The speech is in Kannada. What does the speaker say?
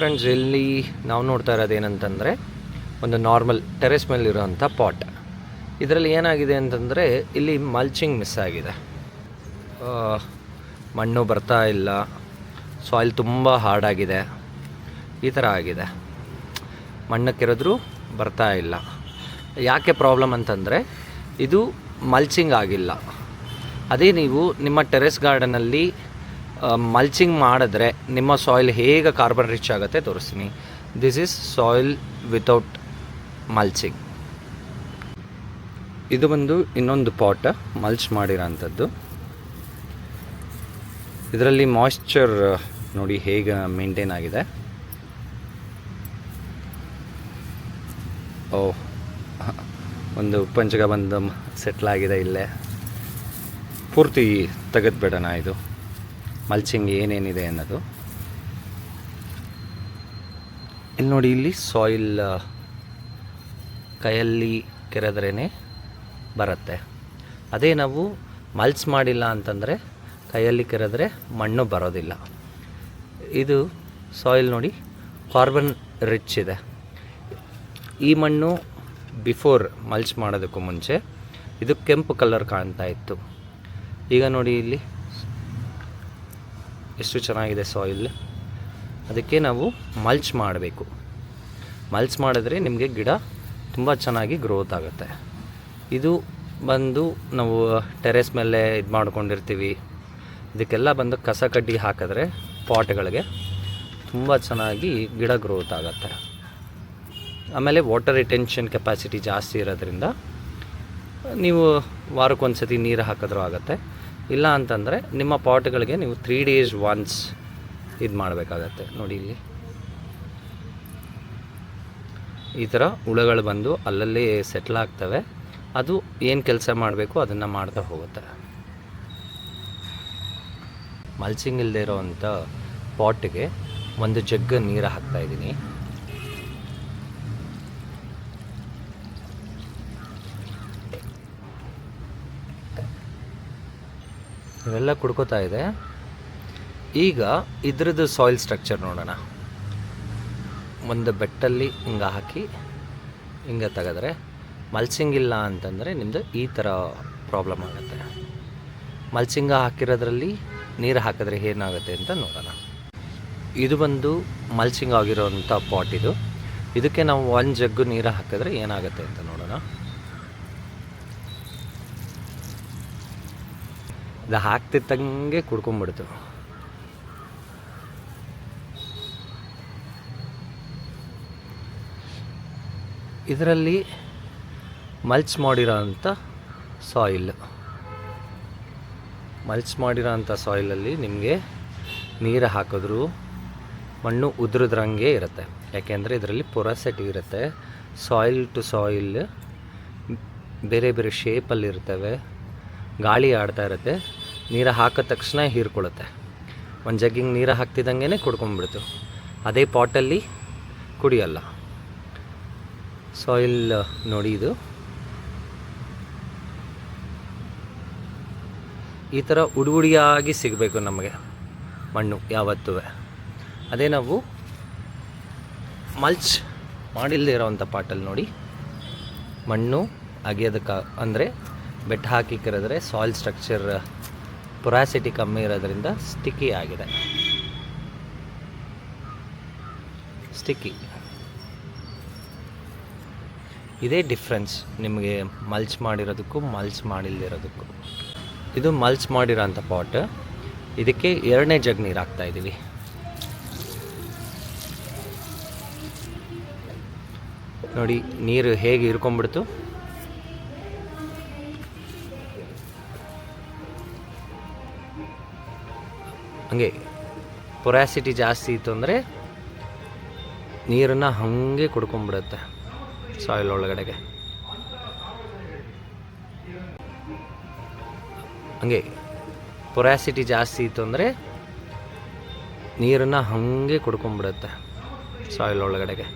ಫ್ರೆಂಡ್ಸ್, ಇಲ್ಲಿ ನಾವು ನೋಡ್ತಾ ಇರೋದು ಏನಂತಂದರೆ ಒಂದು ನಾರ್ಮಲ್ ಟೆರೆಸ್ ಮೇಲಿರೋವಂಥ ಪಾಟ್. ಇದರಲ್ಲಿ ಏನಾಗಿದೆ ಅಂತಂದರೆ ಇಲ್ಲಿ ಮಲ್ಚಿಂಗ್ ಮಿಸ್ ಆಗಿದೆ. ಮಣ್ಣು ಬರ್ತಾ ಇಲ್ಲ, ಸಾಯಿಲ್ ತುಂಬ ಹಾರ್ಡಾಗಿದೆ, ಈ ಥರ ಆಗಿದೆ. ಮಣ್ಣು ಕೆರೆದ್ರೂ ಬರ್ತಾ ಇಲ್ಲ. ಯಾಕೆ ಪ್ರಾಬ್ಲಮ್ ಅಂತಂದರೆ ಇದು ಮಲ್ಚಿಂಗ್ ಆಗಿಲ್ಲ. ಅದೇ ನೀವು ನಿಮ್ಮ ಟೆರೆಸ್ ಗಾರ್ಡನಲ್ಲಿ ಮಲ್ಚಿಂಗ್ ಮಾಡಿದ್ರೆ ನಿಮ್ಮ ಸಾಯಿಲ್ ಹೇಗೆ ಕಾರ್ಬನ್ ರಿಚ್ ಆಗುತ್ತೆ ತೋರಿಸ್ತೀನಿ. This is soil without mulching. ಇದು ಬಂದು ಇನ್ನೊಂದು ಪಾಟ್ ಮಲ್ಚ್ ಮಾಡಿರೋಂಥದ್ದು. ಇದರಲ್ಲಿ ಮಾಯ್ಶ್ಚರ್ ನೋಡಿ ಹೇಗೆ ಮೇಂಟೈನ್ ಆಗಿದೆ. ಒಂದು ಪಂಚಗ ಬಂದು ಸೆಟ್ಲಾಗಿದೆ. ಇಲ್ಲೇ ಪೂರ್ತಿ ತೆಗೆದುಬಿಡೋಣ. ಇದು ಮಲ್ಚಿಂಗ್ ಏನೇನಿದೆ ಅನ್ನೋದು ಇಲ್ಲಿ ನೋಡಿ. ಇಲ್ಲಿ ಸಾಯಿಲ್ ಕೈಯಲ್ಲಿ ಕೆರೆದ್ರೇ ಬರುತ್ತೆ. ಅದೇ ನಾವು ಮಲ್ಚ್ ಮಾಡಿಲ್ಲ ಅಂತಂದರೆ ಕೈಯಲ್ಲಿ ಕೆರೆದ್ರೆ ಮಣ್ಣು ಬರೋದಿಲ್ಲ. ಇದು ಸಾಯಿಲ್ ನೋಡಿ ಕಾರ್ಬನ್ ರಿಚ್ ಇದೆ. ಈ ಮಣ್ಣು ಬಿಫೋರ್ ಮಲ್ಚ್ ಮಾಡೋದಕ್ಕೂ ಮುಂಚೆ ಇದು ಕೆಂಪು ಕಲರ್ ಕಾಣ್ತಾ ಇತ್ತು. ಈಗ ನೋಡಿ ಇಲ್ಲಿ ಎಷ್ಟು ಚೆನ್ನಾಗಿದೆ ಸಾಯಿಲ್. ಅದಕ್ಕೆ ನಾವು ಮಲ್ಚ್ ಮಾಡಬೇಕು. ಮಲ್ಚ್ ಮಾಡಿದ್ರೆ ನಿಮಗೆ ಗಿಡ ತುಂಬ ಚೆನ್ನಾಗಿ ಗ್ರೋತ್ ಆಗುತ್ತೆ. ಇದು ಬಂದು ನಾವು ಟೆರೆಸ್ ಮೇಲೆ ಇದು ಮಾಡ್ಕೊಂಡಿರ್ತೀವಿ. ಇದಕ್ಕೆಲ್ಲ ಬಂದು ಕಸ ಕಡ್ಡಿ ಹಾಕಿದ್ರೆ ಪಾಟ್ಗಳಿಗೆ ತುಂಬ ಚೆನ್ನಾಗಿ ಗಿಡ ಗ್ರೋತ್ ಆಗುತ್ತೆ. ಆಮೇಲೆ ವಾಟರ್ ರಿಟೆನ್ಷನ್ ಕೆಪಾಸಿಟಿ ಜಾಸ್ತಿ ಇರೋದ್ರಿಂದ ನೀವು ವಾರಕ್ಕೊಂದು ಸತಿ ನೀರು ಹಾಕಿದ್ರೂ ಆಗುತ್ತೆ. ಇಲ್ಲ ಅಂತಂದರೆ ನಿಮ್ಮ ಪಾಟ್ಗಳಿಗೆ ನೀವು 3 days ಒನ್ಸ್ ಇದು ಮಾಡಬೇಕಾಗತ್ತೆ. ನೋಡಿ ಇಲ್ಲಿ ಈ ಥರ ಹುಳಗಳು ಬಂದು ಅಲ್ಲಲ್ಲಿ ಸೆಟ್ಲ್ ಆಗ್ತವೆ. ಅದು ಏನು ಕೆಲಸ ಮಾಡಬೇಕು ಅದನ್ನು ಮಾಡ್ತಾ ಹೋಗುತ್ತೆ. ಮಲ್ಚಿಂಗ್ ಇಲ್ಲದೆ ಇರೋವಂಥ ಪಾಟ್ಗೆ ಒಂದು ಜಗ್ ನೀರು ಹಾಕ್ತಾಯಿದ್ದೀನಿ. ಇವೆಲ್ಲ ಕುಡ್ಕೋತಾ ಇದೆ. ಈಗ ಇದ್ರದ್ದು ಸಾಯಿಲ್ ಸ್ಟ್ರಕ್ಚರ್ ನೋಡೋಣ. ಒಂದು ಬೆಟ್ಟಲ್ಲಿ ಹಿಂಗೆ ಹಾಕಿ ಹಿಂಗೆ ತೆಗೆದ್ರೆ ಮಲ್ಚಿಂಗ್ ಇಲ್ಲ ಅಂತಂದರೆ ನಿಮ್ಮದು ಈ ಥರ ಪ್ರಾಬ್ಲಮ್ ಆಗುತ್ತೆ. ಮಲ್ಚಿಂಗ ಹಾಕಿರೋದ್ರಲ್ಲಿ ನೀರು ಹಾಕಿದ್ರೆ ಏನಾಗುತ್ತೆ ಅಂತ ನೋಡೋಣ. ಇದು ಬಂದು ಮಲ್ಚಿಂಗ್ ಆಗಿರೋವಂಥ ಪಾಟ್. ಇದಕ್ಕೆ ನಾವು 1 ಜಗ್ಗು ನೀರು ಹಾಕಿದ್ರೆ ಏನಾಗುತ್ತೆ ಅಂತ ನೋಡೋಣ. ಇದು ಹಾಕ್ತಿದ್ದಂಗೆ ಕುಡ್ಕೊಂಡ್ಬಿಡ್ತು. ಇದರಲ್ಲಿ ಮಲ್ಚ್ ಮಾಡಿರೋಂಥ ಸಾಯಿಲಲ್ಲಿ ನಿಮಗೆ ನೀರು ಹಾಕಿದ್ರೂ ಮಣ್ಣು ಉದುರಿದ್ರಂಗೆ ಇರುತ್ತೆ. ಯಾಕೆಂದರೆ ಇದರಲ್ಲಿ ಪೊರಸಿಟಿ ಇರುತ್ತೆ. ಸಾಯಿಲ್ ಟು ಸಾಯಿಲ್ ಬೇರೆ ಬೇರೆ ಶೇಪಲ್ಲಿ ಇರ್ತವೆ. ಗಾಳಿ ಆಡ್ತಾ ಇರುತ್ತೆ. ನೀರು ಹಾಕಿದ ತಕ್ಷಣ ಹೀರ್ಕೊಳ್ಳುತ್ತೆ. ಒಂದು ಜಗ್ಗಿಂಗ್ ನೀರು ಹಾಕ್ತಿದ್ದಂಗೆ ಕುಡ್ಕೊಂಡ್ಬಿಡ್ತು. ಅದೇ ಪಾಟಲ್ಲಿ ಕುಡಿಯಲ್ಲ. ಸಾಯಿಲ್ ನೋಡಿ, ಇದು ಈ ಥರ ಉಡುಗುಡಿಯಾಗಿ ಸಿಗಬೇಕು ನಮಗೆ ಮಣ್ಣು ಯಾವತ್ತೂ. ಅದೇ ನಾವು ಮಲ್ಚ್ ಮಾಡಿಲ್ಲದೆ ಇರೋವಂಥ ಪಾಟಲ್ಲಿ ನೋಡಿ ಮಣ್ಣು ಅಗಿಯೋದಕ್ಕೆ ಅಂದರೆ ಬೆಟ್ಟ ಹಾಕಿ ಕೆರೆದ್ರೆ ಸಾಯಿಲ್ ಸ್ಟ್ರಕ್ಚರ್ ಪೊರಾಸಿಟಿ ಕಮ್ಮಿ ಇರೋದ್ರಿಂದ ಸ್ಟಿಕ್ಕಿ ಆಗಿದೆ. ಇದೇ ಡಿಫ್ರೆನ್ಸ್ ನಿಮಗೆ ಮಲ್ಚ್ ಮಾಡಿರೋದಕ್ಕೂ ಮಲ್ಚ್ ಮಾಡಿಲ್ಲದಿರೋದಕ್ಕೂ. ಇದು ಮಲ್ಚ್ ಮಾಡಿರೋಂಥ ಪಾಟ್. ಇದಕ್ಕೆ 2ನೇ ಜಗ್ ನೀರು ಹಾಕ್ತಾಯಿದ್ದೀವಿ. ನೋಡಿ ನೀರು ಹೇಗೆ ಹಿರ್ಕೊಂಡ್ಬಿಡ್ತು. ಹಂಗೆ ಪೊರಾಸಿಟಿ ಜಾಸ್ತಿ ಇತ್ತು ಅಂದರೆ ನೀರನ್ನು ಹಾಗೆ ಕುಡ್ಕೊಂಡ್ಬಿಡುತ್ತೆ ಸಾಯಿಲ್ ಒಳಗಡೆಗೆ. ಹಂಗೆ ಪೊರಾಸಿಟಿ ಜಾಸ್ತಿ ಇತ್ತು ಅಂದರೆ ನೀರನ್ನು ಹಾಗೆ ಕುಡ್ಕೊಂಡ್ಬಿಡುತ್ತೆ ಸಾಯಿಲ್ ಒಳಗಡೆಗೆ.